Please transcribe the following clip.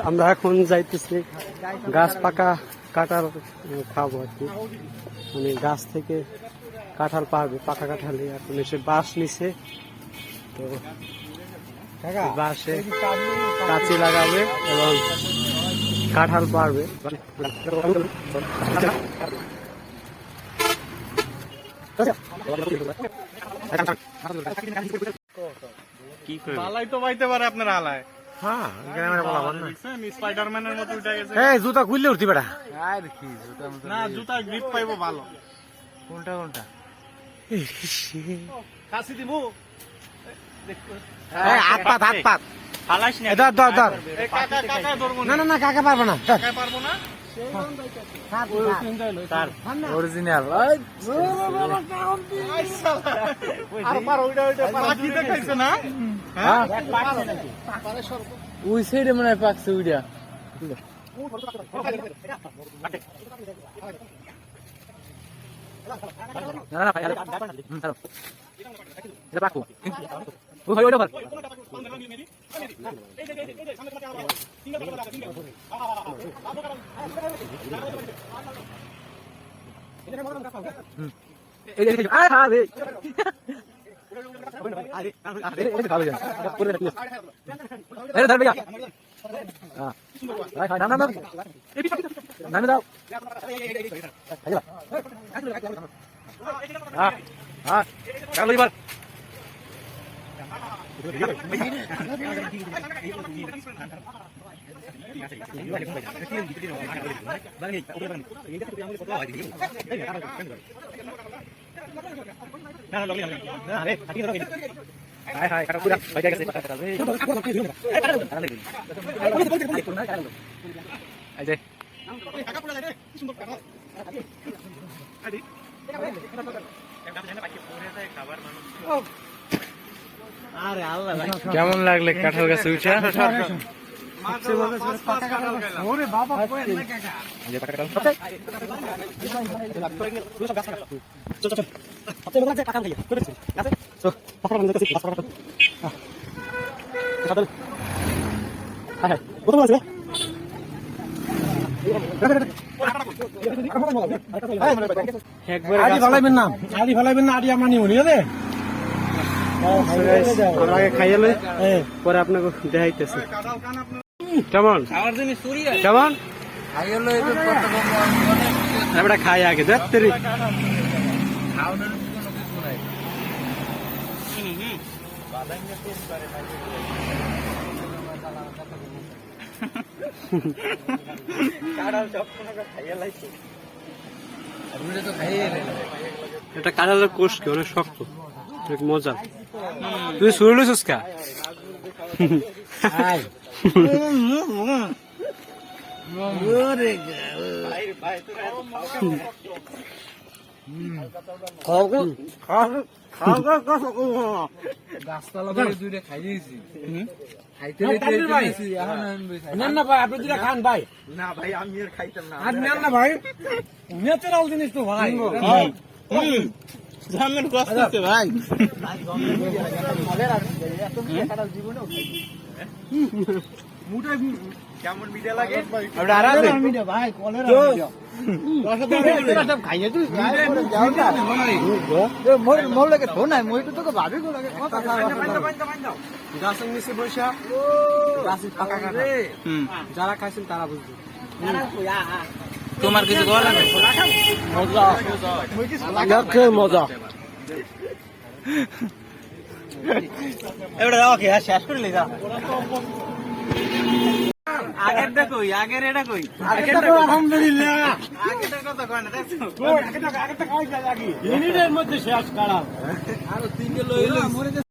আমরা এখন যাইতেছি গাছ পাকা কাঁঠাল খাবো আর কি, মানে গাছ থেকে কাঁঠাল পারবে, পাকা কাঁঠালে এখন এসে বাঁশ নিছে, তো বাঁশে কাঁচি লাগাবে এবং কাঁঠাল পারবে। আলাই তো পাইতে পারে আপনার আলায়। হ্যাঁ স্পাইডারম্যানের মতো উঠে গেছে। জুতা খুললে উঠতি বেটা। না জুতা গ্রিপ পাইবো ভালো। কোনটা কোনটা কাশি দিমু হাত পাত হাত পাত ফালাইস না। ধর ধর ধর। এই কাকা কাকা ধরবো না না না কাকা পারবো না। কাকা পারবো না। অরিজিনাল আর পার ওইটা ওইটা বাকি দেখাইছে না। হ্যাঁ ওই সাইডে মনে হয় পাকছে ওইটা। না না ভাই এটা পাকো ও ভাই ওইটা বল। এই এই আরে হ্যাঁ রে আরে আরে খাবে যা পুরো রাখি আরে ধর ভাই হ্যাঁ ভাই ভাই নাম নাম নাম দাও হ্যাঁ হ্যাঁ চল এবার হাই হাই কাটা পুরা হয়ে গেছে এই যে কাকা পুরা যায় রে কি সুন্দর কাকা। আদি আরে আল্লাহ কেমন লাগলে কাঁঠাল গাছে উঠা? ওরে বাবা কই না কাকা। এই যে পাকা কাঁঠাল চল চল আপনি বলছেন কাঁঠাল খাইয়া করে দিছি আছে তো পাকা বানাতে দিছি পাকা কাঁঠাল হ্যাঁ হ্যাঁ কত বলছে আদি ভালাইবেন না, আদি ভালাইবেন না, আদি আমরা নিব নি রে। আমরা আগে খাইয়ে লই, পরে আপনাকে দেখাইতেছি কেমন কেমন আমরা খাই আগে দেখতে এটা কাঁঠালের কোষ কি অনেক শক্ত, অনেক মজা। তুই শুরু লইছিস কা গাছতলা দুইটা খাই দিয়েছি না না ভাই আপনি দুটা খান ভাই। না ভাই আমি আর খাইতাম না। আর নেন না ভাই, ন্যাচারাল জিনিস তো ভাই। জামের কষ্ট আছে ভাই। মুটাই কেমন মিঠা লাগে ভাই কলেরা খাইয়ে তুই মোর লাগে তো নাই মই তো ভাবি গো লাগে গাছের নিচে বসা গাছের পাকা কাঁঠাল যারা খাইছেন তারা বুঝবে। তোমার কিছু বলা লাগে মজা এবারে দাও কি শেষ করে লই যা। আগের দেখো আগের এটা কই আলহামদুলিল্লাহ আগেরটার কথা কয় না দেখছো আগেরটা খাওয়াই যায় মিনিটের মধ্যে শেষ কাড়া। আর 3 কিলো হইলো